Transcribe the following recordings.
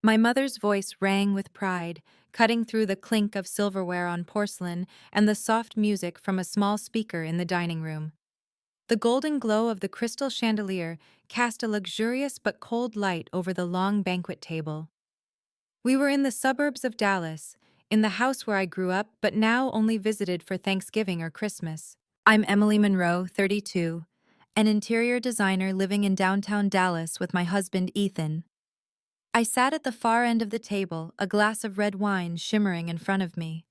My mother's voice rang with pride, cutting through the clink of silverware on porcelain and the soft music from a small speaker in the dining room. The golden glow of the crystal chandelier cast a luxurious but cold light over the long banquet table. We were in the suburbs of Dallas, in the house where I grew up but now only visited for Thanksgiving or Christmas. I'm Emily Monroe, 32, an interior designer living in downtown Dallas with my husband Ethan. I sat at the far end of the table, a glass of red wine shimmering in front of me.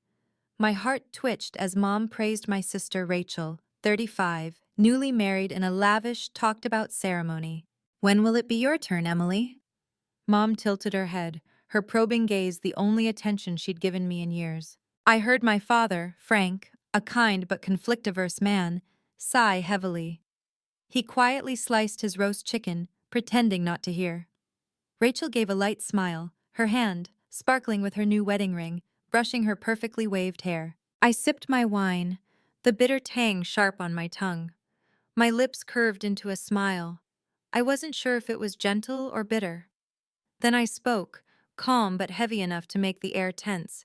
My heart twitched as Mom praised my sister Rachel, 35, newly married in a lavish, talked-about ceremony. "When will it be your turn, Emily?" Mom tilted her head, her probing gaze the only attention she'd given me in years. I heard my father, Frank, a kind but conflict-averse man, sigh heavily. He quietly sliced his roast chicken, pretending not to hear. Rachel gave a light smile, her hand, sparkling with her new wedding ring, brushing her perfectly waved hair. I sipped my wine, the bitter tang sharp on my tongue. My lips curved into a smile. I wasn't sure if it was gentle or bitter. Then I spoke, calm but heavy enough to make the air tense.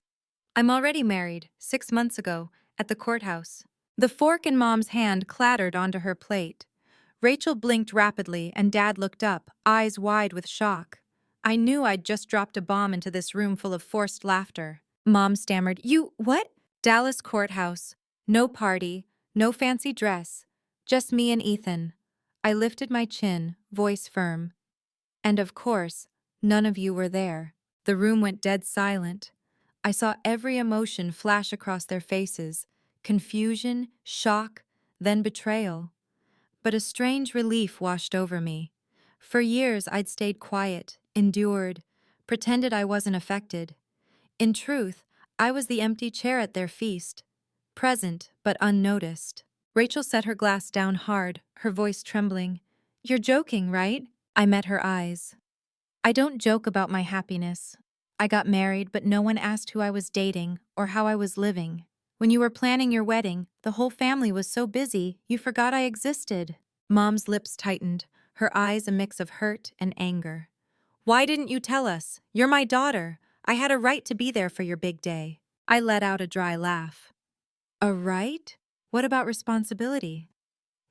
"I'm already married, 6 months ago, at the courthouse." The fork in Mom's hand clattered onto her plate. Rachel blinked rapidly and Dad looked up, eyes wide with shock. I knew I'd just dropped a bomb into this room full of forced laughter. Mom stammered, "You, what?" "Dallas courthouse. No party, no fancy dress. Just me and Ethan." I lifted my chin, voice firm. "And of course, none of you were there." The room went dead silent. I saw every emotion flash across their faces: confusion, shock, then betrayal. But a strange relief washed over me. For years I'd stayed quiet, endured, pretended I wasn't affected. In truth, I was the empty chair at their feast, present but unnoticed. Rachel set her glass down hard, her voice trembling. "You're joking, right?" I met her eyes. "I don't joke about my happiness. I got married, but no one asked who I was dating or how I was living. When you were planning your wedding, the whole family was so busy, you forgot I existed." Mom's lips tightened, her eyes a mix of hurt and anger. "Why didn't you tell us? You're my daughter. I had a right to be there for your big day." I let out a dry laugh. "A right? What about responsibility?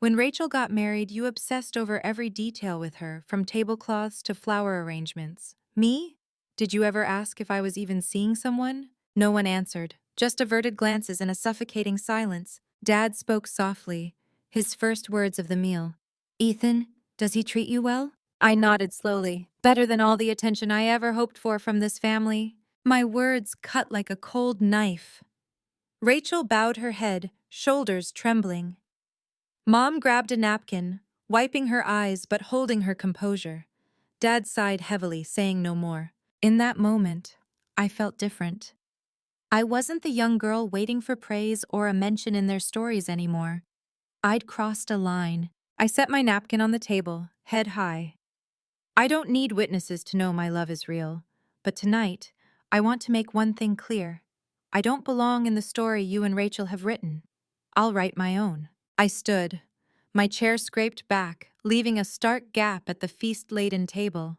When Rachel got married, you obsessed over every detail with her, from tablecloths to flower arrangements. Me? Did you ever ask if I was even seeing someone?" No one answered, just averted glances and a suffocating silence. Dad spoke softly, his first words of the meal. "Ethan, does he treat you well?" I nodded slowly. "Better than all the attention I ever hoped for from this family." My words cut like a cold knife. Rachel bowed her head, shoulders trembling. Mom grabbed a napkin, wiping her eyes but holding her composure. Dad sighed heavily, saying no more. In that moment, I felt different. I wasn't the young girl waiting for praise or a mention in their stories anymore. I'd crossed a line. I set my napkin on the table, head high. "I don't need witnesses to know my love is real. But tonight, I want to make one thing clear. I don't belong in the story you and Rachel have written. I'll write my own." I stood. My chair scraped back, leaving a stark gap at the feast-laden table.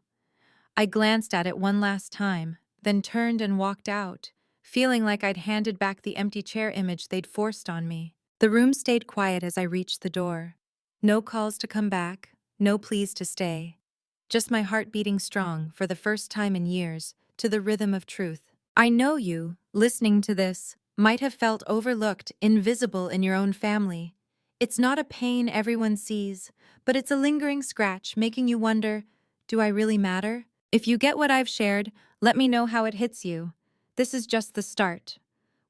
I glanced at it one last time, then turned and walked out, feeling like I'd handed back the empty chair image they'd forced on me. The room stayed quiet as I reached the door. No calls to come back, no pleas to stay. Just my heart beating strong, for the first time in years, to the rhythm of truth. I know you, listening to this, might have felt overlooked, invisible in your own family. It's not a pain everyone sees, but it's a lingering scratch making you wonder, do I really matter? If you get what I've shared, let me know how it hits you. This is just the start.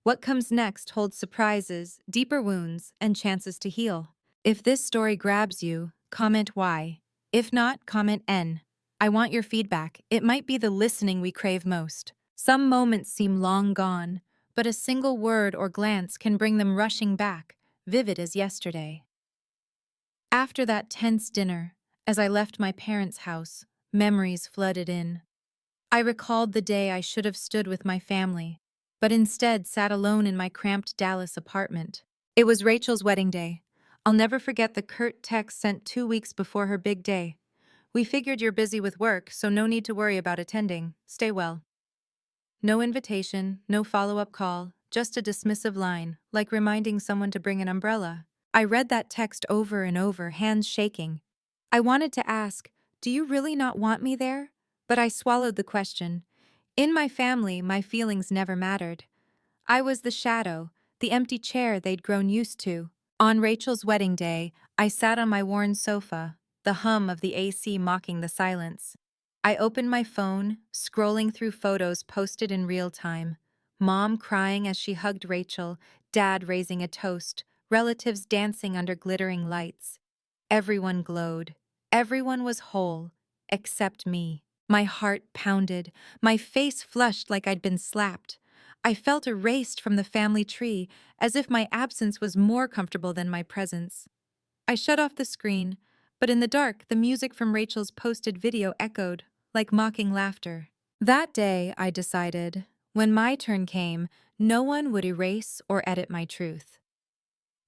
What comes next holds surprises, deeper wounds, and chances to heal. If this story grabs you, comment Y. If not, comment N. I want your feedback. It might be the listening we crave most. Some moments seem long gone, but a single word or glance can bring them rushing back, vivid as yesterday. After that tense dinner, as I left my parents' house, memories flooded in. I recalled the day I should have stood with my family, but instead sat alone in my cramped Dallas apartment. It was Rachel's wedding day. I'll never forget the curt text sent 2 weeks before her big day. We figured you're busy with work, so no need to worry about attending. Stay well. No invitation, no follow-up call, just a dismissive line, like reminding someone to bring an umbrella. I read that text over and over, hands shaking. I wanted to ask, do you really not want me there? But I swallowed the question. In my family, my feelings never mattered. I was the shadow, the empty chair they'd grown used to. On Rachel's wedding day, I sat on my worn sofa, the hum of the AC mocking the silence. I opened my phone, scrolling through photos posted in real time. Mom crying as she hugged Rachel, Dad raising a toast, relatives dancing under glittering lights. Everyone glowed. Everyone was whole, except me. My heart pounded, my face flushed like I'd been slapped. I felt erased from the family tree, as if my absence was more comfortable than my presence. I shut off the screen, but in the dark, the music from Rachel's posted video echoed, like mocking laughter. That day, I decided, when my turn came, no one would erase or edit my truth.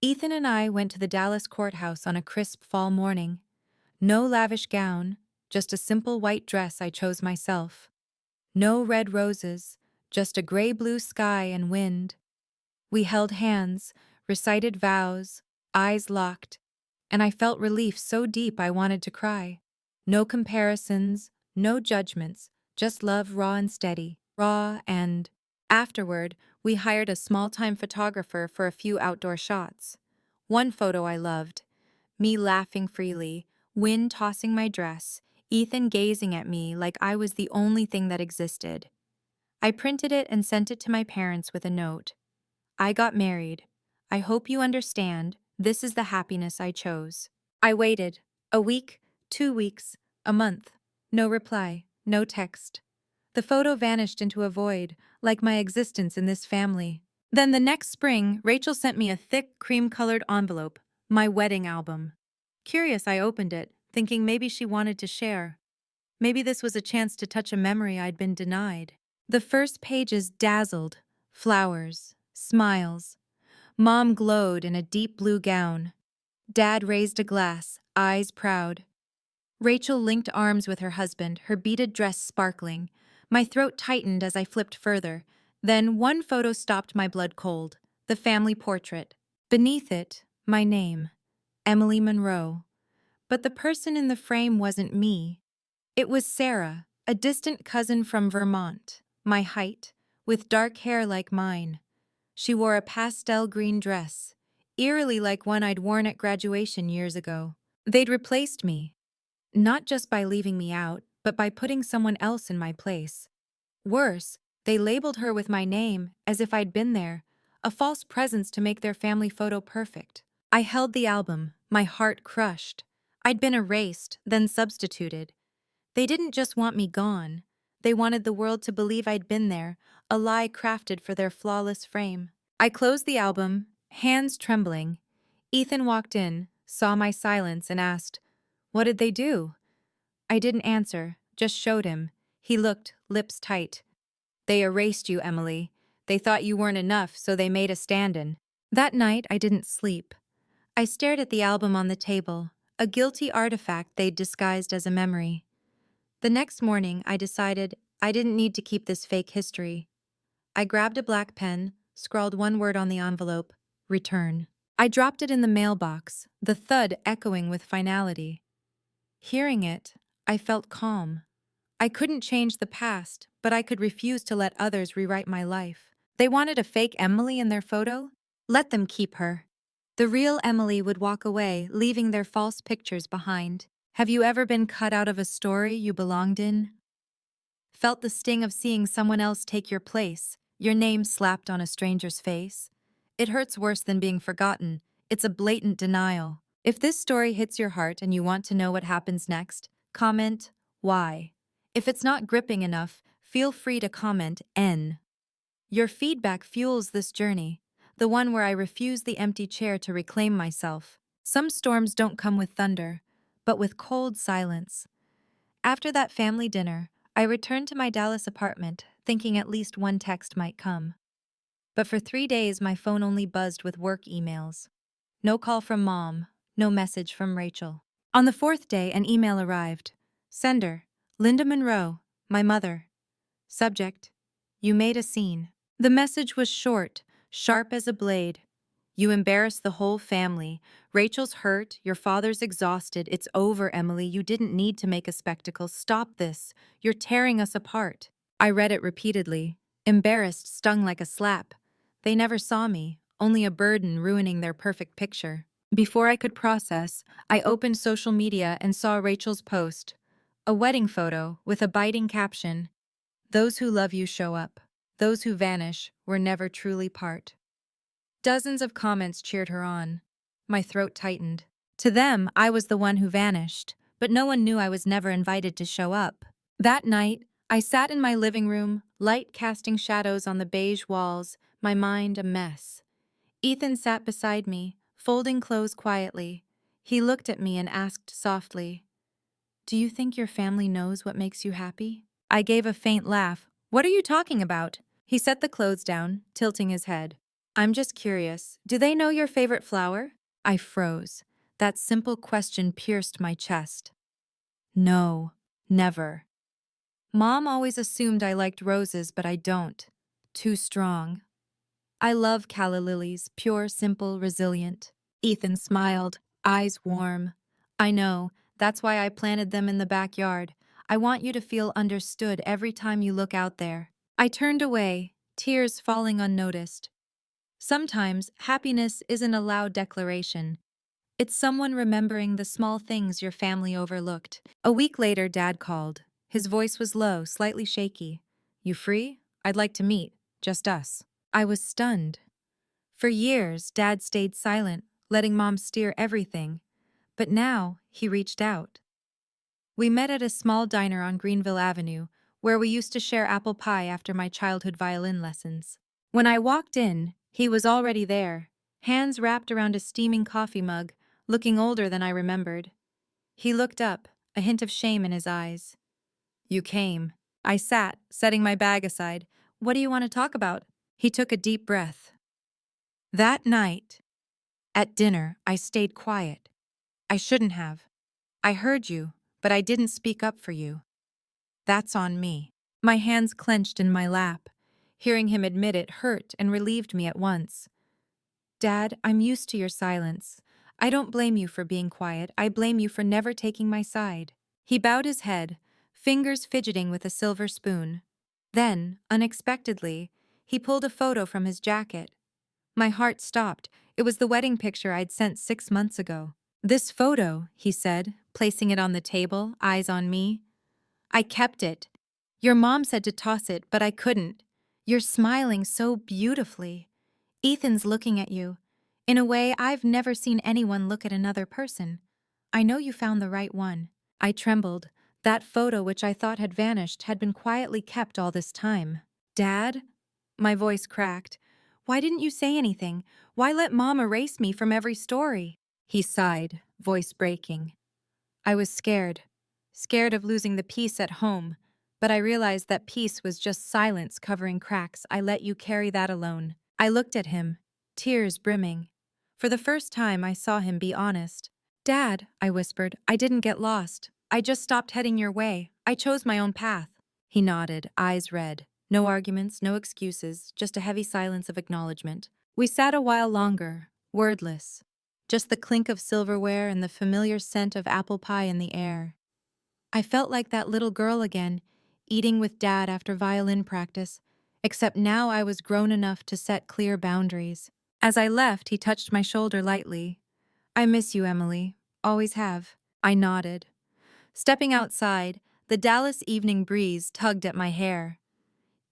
Ethan and I went to the Dallas courthouse on a crisp fall morning. No lavish gown, just a simple white dress I chose myself. No red roses, just a gray-blue sky and wind. We held hands, recited vows, eyes locked, and I felt relief so deep I wanted to cry. No comparisons, no judgments, just love raw and steady, raw and... Afterward, we hired a small-time photographer for a few outdoor shots. One photo I loved, me laughing freely, wind tossing my dress, Ethan gazing at me like I was the only thing that existed. I printed it and sent it to my parents with a note. I got married. I hope you understand, this is the happiness I chose. I waited. A week, 2 weeks, a month. No reply, no text. The photo vanished into a void, like my existence in this family. Then the next spring, Rachel sent me a thick, cream-colored envelope, my wedding album. Curious, I opened it, thinking maybe she wanted to share. Maybe this was a chance to touch a memory I'd been denied. The first pages dazzled. Flowers, smiles. Mom glowed in a deep blue gown. Dad raised a glass, eyes proud. Rachel linked arms with her husband, her beaded dress sparkling. My throat tightened as I flipped further. Then one photo stopped my blood cold, the family portrait. Beneath it, my name, Emily Monroe. But the person in the frame wasn't me. It was Sarah, a distant cousin from Vermont, my height, with dark hair like mine. She wore a pastel green dress, eerily like one I'd worn at graduation years ago. They'd replaced me, not just by leaving me out, but by putting someone else in my place. Worse, they labeled her with my name, as if I'd been there, a false presence to make their family photo perfect. I held the album, my heart crushed. I'd been erased, then substituted. They didn't just want me gone. They wanted the world to believe I'd been there, a lie crafted for their flawless frame. I closed the album, hands trembling. Ethan walked in, saw my silence, and asked, "What did they do?" I didn't answer, just showed him. He looked, lips tight. "They erased you, Emily. They thought you weren't enough, so they made a stand-in." That night, I didn't sleep. I stared at the album on the table, a guilty artifact they'd disguised as a memory. The next morning, I decided I didn't need to keep this fake history. I grabbed a black pen, scrawled one word on the envelope, return. I dropped it in the mailbox, the thud echoing with finality. Hearing it, I felt calm. I couldn't change the past, but I could refuse to let others rewrite my life. They wanted a fake Emily in their photo? Let them keep her. The real Emily would walk away, leaving their false pictures behind. Have you ever been cut out of a story you belonged in? Felt the sting of seeing someone else take your place, your name slapped on a stranger's face? It hurts worse than being forgotten. It's a blatant denial. If this story hits your heart and you want to know what happens next, comment, why. If it's not gripping enough, feel free to comment N. Your feedback fuels this journey, the one where I refuse the empty chair to reclaim myself. Some storms don't come with thunder, but with cold silence. After that family dinner, I returned to my Dallas apartment, thinking at least one text might come. But for 3 days, my phone only buzzed with work emails. No call from Mom, no message from Rachel. On the fourth day, an email arrived. Sender: Linda Monroe, my mother. Subject: You made a scene. The message was short, sharp as a blade. You embarrassed the whole family. Rachel's hurt, your father's exhausted. It's over, Emily. You didn't need to make a spectacle. Stop this. You're tearing us apart. I read it repeatedly. Embarrassed stung like a slap. They never saw me, only a burden ruining their perfect picture. Before I could process, I opened social media and saw Rachel's post. A wedding photo with a biting caption: Those who love you show up. Those who vanish were never truly part. Dozens of comments cheered her on. My throat tightened. To them, I was the one who vanished, but no one knew I was never invited to show up. That night, I sat in my living room, light casting shadows on the beige walls, my mind a mess. Ethan sat beside me, folding clothes quietly. He looked at me and asked softly, "Do you think your family knows what makes you happy?" I gave a faint laugh. "What are you talking about?" He set the clothes down, tilting his head. "I'm just curious. Do they know your favorite flower?" I froze. That simple question pierced my chest. No, never. Mom always assumed I liked roses, but I don't. Too strong. I love calla lilies, pure, simple, resilient. Ethan smiled, eyes warm. I know, that's why I planted them in the backyard. I want you to feel understood every time you look out there. I turned away, tears falling unnoticed. Sometimes, happiness isn't a loud declaration. It's someone remembering the small things your family overlooked. A week later, Dad called. His voice was low, slightly shaky. "You free? I'd like to meet. Just us." I was stunned. For years, Dad stayed silent, letting Mom steer everything. But now, he reached out. We met at a small diner on Greenville Avenue, where we used to share apple pie after my childhood violin lessons. When I walked in, he was already there, hands wrapped around a steaming coffee mug, looking older than I remembered. He looked up, a hint of shame in his eyes. "You came." I sat, setting my bag aside. "What do you want to talk about?" He took a deep breath. That night, at dinner, I stayed quiet. I shouldn't have. I heard you, but I didn't speak up for you. That's on me. My hands clenched in my lap. Hearing him admit it hurt and relieved me at once. "Dad, I'm used to your silence. I don't blame you for being quiet. I blame you for never taking my side." He bowed his head, fingers fidgeting with a silver spoon. Then, unexpectedly, he pulled a photo from his jacket. My heart stopped. It was the wedding picture I'd sent 6 months ago. "This photo," he said, placing it on the table, eyes on me. "I kept it. Your mom said to toss it, but I couldn't. You're smiling so beautifully. Ethan's looking at you. In a way I've never seen anyone look at another person. I know you found the right one." I trembled. That photo, which I thought had vanished, had been quietly kept all this time. "Dad?" My voice cracked. "Why didn't you say anything? Why let Mom erase me from every story?" He sighed, voice breaking. I was scared. Scared of losing the peace at home. But I realized that peace was just silence covering cracks. "I let you carry that alone." I looked at him, tears brimming. For the first time, I saw him be honest. "Dad," I whispered, "I didn't get lost. I just stopped heading your way. I chose my own path." He nodded, eyes red. No arguments, no excuses, just a heavy silence of acknowledgement. We sat a while longer, wordless. Just the clink of silverware and the familiar scent of apple pie in the air. I felt like that little girl again, eating with Dad after violin practice, except now I was grown enough to set clear boundaries. As I left, he touched my shoulder lightly. "I miss you, Emily. Always have." I nodded. Stepping outside, the Dallas evening breeze tugged at my hair.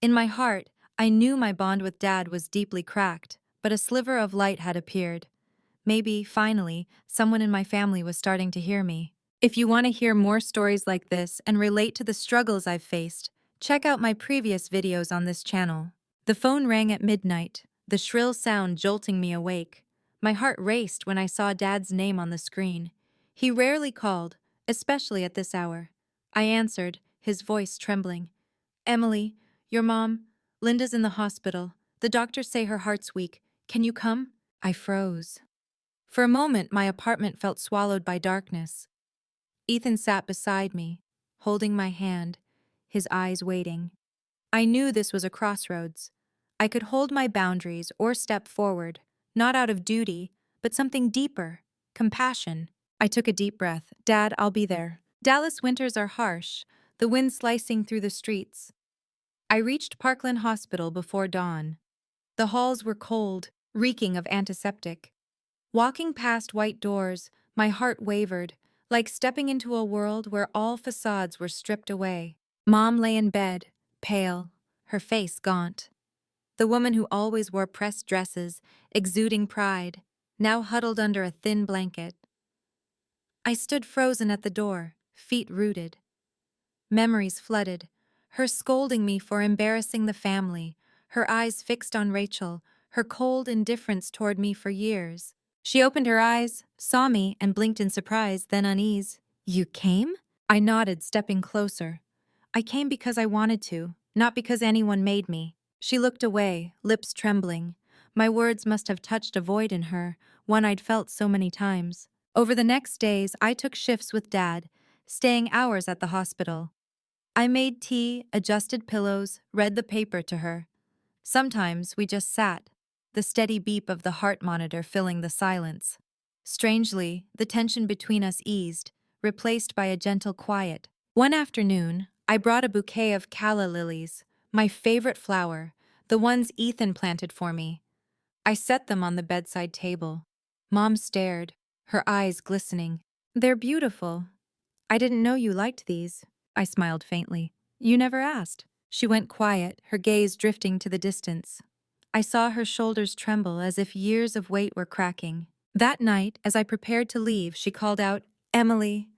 In my heart, I knew my bond with Dad was deeply cracked, but a sliver of light had appeared. Maybe, finally, someone in my family was starting to hear me. If you want to hear more stories like this and relate to the struggles I've faced, check out my previous videos on this channel. The phone rang at midnight, the shrill sound jolting me awake. My heart raced when I saw Dad's name on the screen. He rarely called, especially at this hour. I answered, his voice trembling. "Emily, your mom, Linda's in the hospital. The doctors say her heart's weak. Can you come?" I froze. For a moment, my apartment felt swallowed by darkness. Ethan sat beside me. holding my hand, his eyes waiting. I knew this was a crossroads. I could hold my boundaries or step forward, not out of duty, but something deeper, compassion. I took a deep breath. Dad, I'll be there. Dallas winters are harsh, the wind slicing through the streets. I reached Parkland Hospital before dawn. The halls were cold, reeking of antiseptic. Walking past white doors, my heart wavered, like stepping into a world where all facades were stripped away. Mom lay in bed, pale, her face gaunt. The woman who always wore pressed dresses, exuding pride, now huddled under a thin blanket. I stood frozen at the door, feet rooted. Memories flooded, her scolding me for embarrassing the family, her eyes fixed on Rachel, her cold indifference toward me for years. She opened her eyes, saw me, and blinked in surprise, then unease. You came? I nodded, stepping closer. I came because I wanted to, not because anyone made me. She looked away, lips trembling. My words must have touched a void in her, one I'd felt so many times. Over the next days, I took shifts with Dad, staying hours at the hospital. I made tea, adjusted pillows, read the paper to her. Sometimes we just sat, the steady beep of the heart monitor filling the silence. Strangely, the tension between us eased, replaced by a gentle quiet. One afternoon, I brought a bouquet of calla lilies, my favorite flower, the ones Ethan planted for me. I set them on the bedside table. Mom stared, her eyes glistening. They're beautiful. I didn't know you liked these. I smiled faintly. You never asked. She went quiet, her gaze drifting to the distance. I saw her shoulders tremble as if years of weight were cracking. That night, as I prepared to leave, she called out, Emily.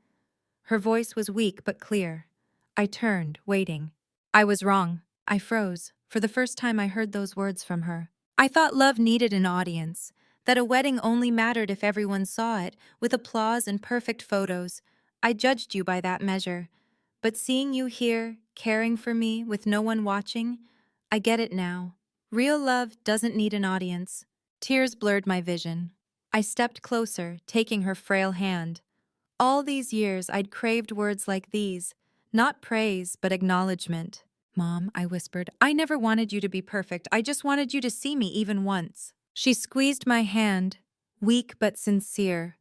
Her voice was weak but clear. I turned, waiting. I was wrong. I froze. For the first time I heard those words from her. I thought love needed an audience, that a wedding only mattered if everyone saw it, with applause and perfect photos. I judged you by that measure. But seeing you here, caring for me, with no one watching, I get it now. Real love doesn't need an audience. Tears blurred my vision. I stepped closer, taking her frail hand. All these years I'd craved words like these, not praise, but acknowledgement. Mom, I whispered, I never wanted you to be perfect. I just wanted you to see me even once. She squeezed my hand, weak but sincere.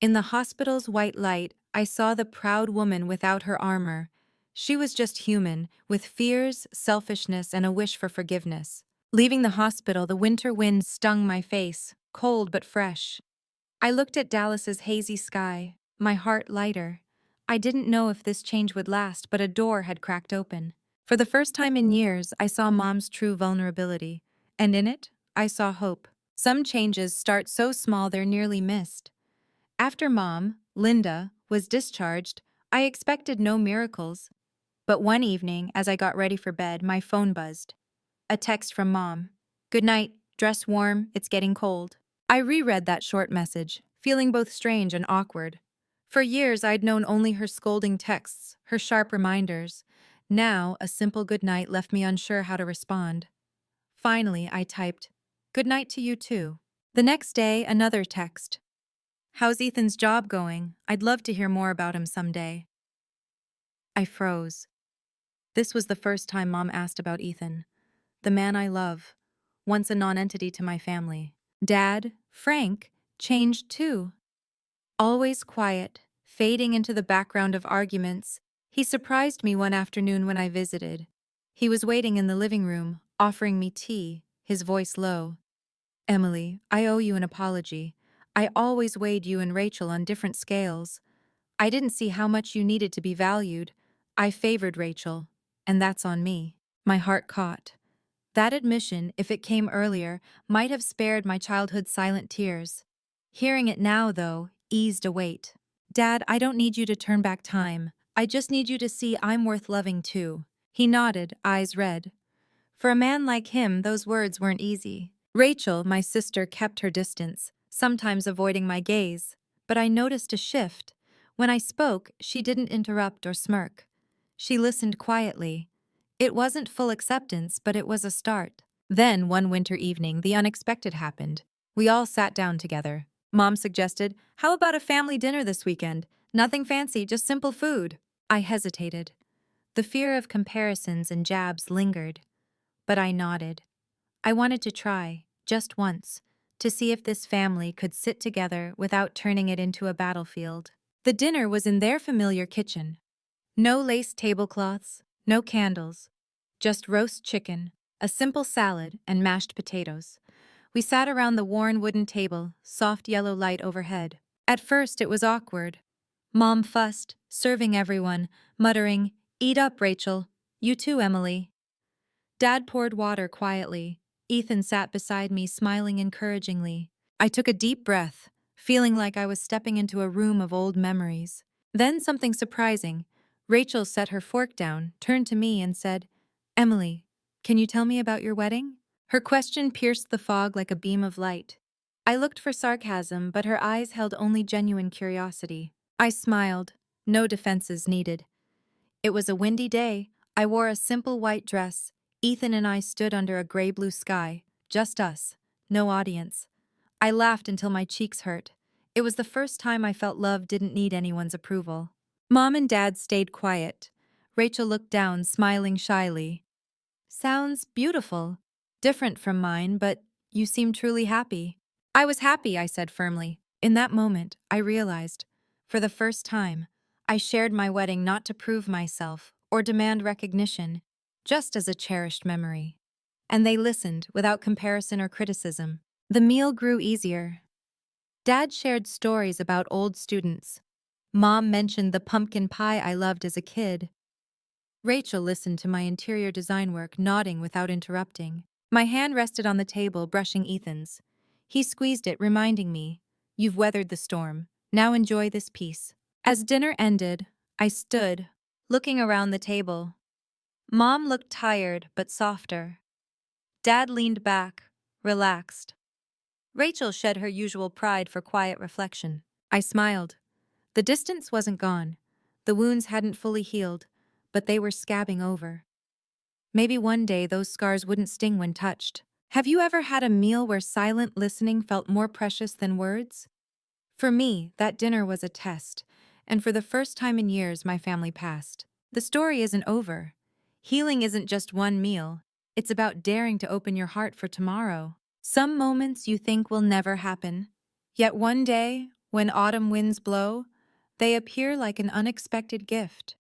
In the hospital's white light, I saw the proud woman without her armor. She was just human, with fears, selfishness, and a wish for forgiveness. Leaving the hospital, the winter wind stung my face, cold but fresh. I looked at Dallas's hazy sky, my heart lighter. I didn't know if this change would last, but a door had cracked open. For the first time in years, I saw Mom's true vulnerability, and in it, I saw hope. Some changes start so small they're nearly missed. After Mom, Linda, was discharged, I expected no miracles. But one evening, as I got ready for bed, my phone buzzed. A text from Mom. Good night, dress warm, it's getting cold. I reread that short message, feeling both strange and awkward. For years, I'd known only her scolding texts, her sharp reminders. Now, a simple good night left me unsure how to respond. Finally, I typed, good night to you too. The next day, another text. How's Ethan's job going? I'd love to hear more about him someday. I froze. This was the first time Mom asked about Ethan, the man I love, once a nonentity to my family. Dad, Frank, changed too. Always quiet, fading into the background of arguments, he surprised me one afternoon when I visited. He was waiting in the living room, offering me tea, his voice low. Emily, I owe you an apology. I always weighed you and Rachel on different scales. I didn't see how much you needed to be valued. I favored Rachel, and that's on me. My heart caught. That admission, if it came earlier, might have spared my childhood's silent tears. Hearing it now, though, eased a weight. Dad, I don't need you to turn back time. I just need you to see I'm worth loving too. He nodded, eyes red. For a man like him, those words weren't easy. Rachel, my sister, kept her distance, sometimes avoiding my gaze. But I noticed a shift. When I spoke, she didn't interrupt or smirk. She listened quietly. It wasn't full acceptance, but it was a start. Then, one winter evening, the unexpected happened. We all sat down together. Mom suggested, how about a family dinner this weekend? Nothing fancy, just simple food. I hesitated. The fear of comparisons and jabs lingered, but I nodded. I wanted to try, just once, to see if this family could sit together without turning it into a battlefield. The dinner was in their familiar kitchen. No lace tablecloths, no candles, just roast chicken, a simple salad, and mashed potatoes. We sat around the worn wooden table, soft yellow light overhead. At first it was awkward. Mom fussed, serving everyone, muttering, "Eat up, Rachel. You too, Emily." Dad poured water quietly. Ethan sat beside me, smiling encouragingly. I took a deep breath, feeling like I was stepping into a room of old memories. Then something surprising. Rachel set her fork down, turned to me, and said, "Emily, can you tell me about your wedding?" Her question pierced the fog like a beam of light. I looked for sarcasm, but her eyes held only genuine curiosity. I smiled. No defenses needed. It was a windy day. I wore a simple white dress. Ethan and I stood under a gray-blue sky. Just us. No audience. I laughed until my cheeks hurt. It was the first time I felt love didn't need anyone's approval. Mom and Dad stayed quiet. Rachel looked down, smiling shyly. "Sounds beautiful. Different from mine, but you seem truly happy." "I was happy," I said firmly. In that moment, I realized, for the first time, I shared my wedding not to prove myself or demand recognition, just as a cherished memory. And they listened without comparison or criticism. The meal grew easier. Dad shared stories about old students. Mom mentioned the pumpkin pie I loved as a kid. Rachel listened to my interior design work, nodding without interrupting. My hand rested on the table, brushing Ethan's. He squeezed it, reminding me, "You've weathered the storm. Now enjoy this piece." As dinner ended, I stood, looking around the table. Mom looked tired but softer. Dad leaned back, relaxed. Rachel shed her usual pride for quiet reflection. I smiled. The distance wasn't gone. The wounds hadn't fully healed, but they were scabbing over. Maybe one day those scars wouldn't sting when touched. Have you ever had a meal where silent listening felt more precious than words? For me, that dinner was a test, and for the first time in years my family passed. The story isn't over. Healing isn't just one meal. It's about daring to open your heart for tomorrow. Some moments you think will never happen. Yet one day, when autumn winds blow, they appear like an unexpected gift.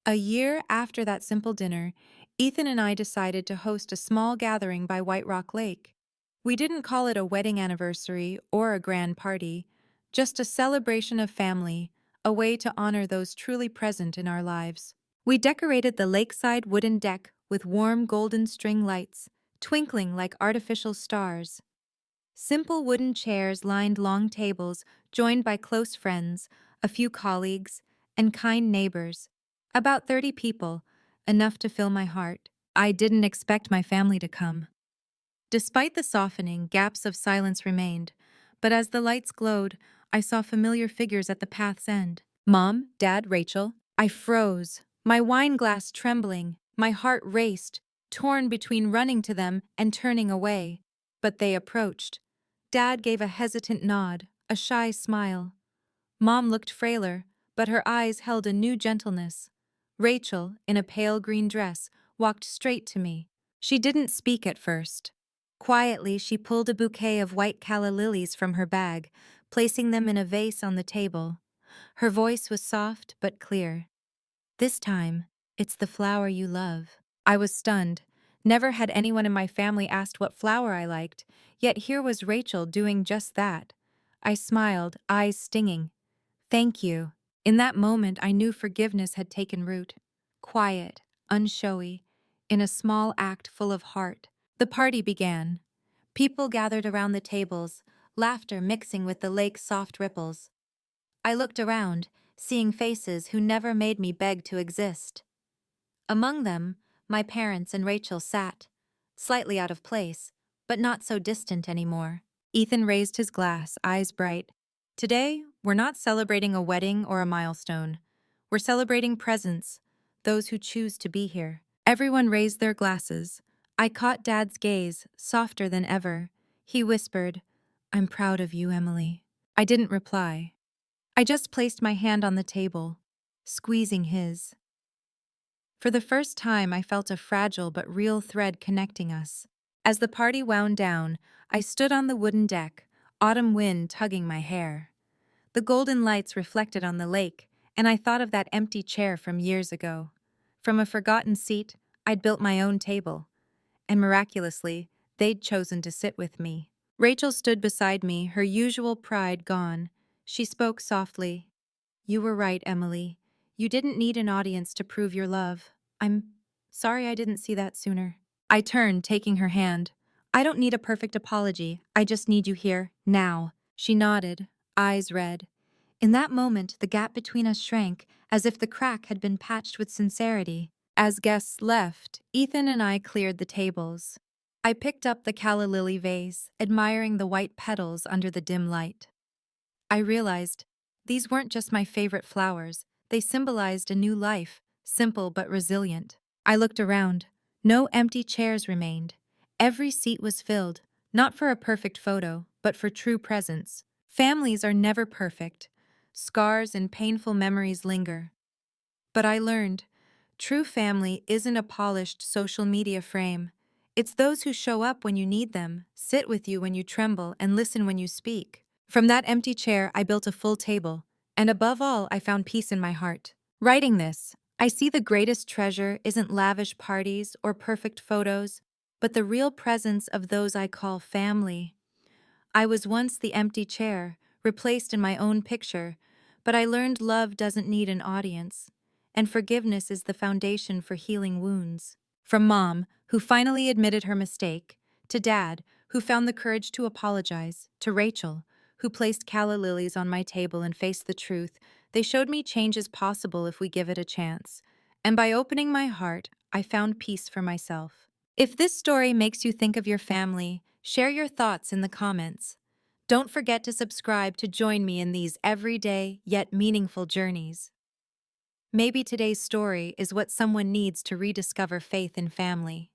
A year after that simple dinner, Ethan and I decided to host a small gathering by White Rock Lake. We didn't call it a wedding anniversary or a grand party, just a celebration of family, a way to honor those truly present in our lives. We decorated the lakeside wooden deck with warm golden string lights, twinkling like artificial stars. Simple wooden chairs lined long tables, joined by close friends, a few colleagues, and kind neighbors. About 30 people, enough to fill my heart. I didn't expect my family to come. Despite the softening, gaps of silence remained, but as the lights glowed, I saw familiar figures at the path's end. Mom, Dad, Rachel. I froze, my wine glass trembling, my heart raced, torn between running to them and turning away. But they approached. Dad gave a hesitant nod, a shy smile. Mom looked frailer, but her eyes held a new gentleness. Rachel, in a pale green dress, walked straight to me. She didn't speak at first. Quietly, she pulled a bouquet of white calla lilies from her bag, placing them in a vase on the table. Her voice was soft but clear. "This time, it's the flower you love." I was stunned. Never had anyone in my family asked what flower I liked, yet here was Rachel doing just that. I smiled, eyes stinging. "Thank you." In that moment, I knew forgiveness had taken root. Quiet, unshowy, in a small act full of heart. The party began. People gathered around the tables, laughter mixing with the lake's soft ripples. I looked around, seeing faces who never made me beg to exist. Among them, my parents and Rachel sat, slightly out of place, but not so distant anymore. Ethan raised his glass, eyes bright. "Today, we're not celebrating a wedding or a milestone. We're celebrating presence, those who choose to be here." Everyone raised their glasses. I caught Dad's gaze, softer than ever. He whispered, "I'm proud of you, Emily." I didn't reply. I just placed my hand on the table. squeezing his. For the first time, I felt a fragile but real thread connecting us. As the party wound down, I stood on the wooden deck, autumn wind tugging my hair. The golden lights reflected on the lake, and I thought of that empty chair from years ago. From a forgotten seat, I'd built my own table, and miraculously, they'd chosen to sit with me. Rachel stood beside me, her usual pride gone. She spoke softly. "You were right, Emily. You didn't need an audience to prove your love. I'm sorry I didn't see that sooner." I turned, taking her hand. "I don't need a perfect apology. I just need you here, now." She nodded, eyes red. In that moment, the gap between us shrank, as if the crack had been patched with sincerity. As guests left, Ethan and I cleared the tables. I picked up the calla lily vase, admiring the white petals under the dim light. I realized these weren't just my favorite flowers, they symbolized a new life, simple but resilient. I looked around. No empty chairs remained. Every seat was filled, not for a perfect photo, but for true presence. Families are never perfect. Scars and painful memories linger. But I learned, true family isn't a polished social media frame. It's those who show up when you need them, sit with you when you tremble, and listen when you speak. From that empty chair, I built a full table, and above all, I found peace in my heart. Writing this, I see the greatest treasure isn't lavish parties or perfect photos, but the real presence of those I call family. I was once the empty chair, replaced in my own picture, but I learned love doesn't need an audience, and forgiveness is the foundation for healing wounds. From Mom, who finally admitted her mistake, to Dad, who found the courage to apologize, to Rachel, who placed calla lilies on my table and faced the truth, they showed me change is possible if we give it a chance. And by opening my heart, I found peace for myself. If this story makes you think of your family, share your thoughts in the comments. Don't forget to subscribe to join me in these everyday yet meaningful journeys. Maybe today's story is what someone needs to rediscover faith in family.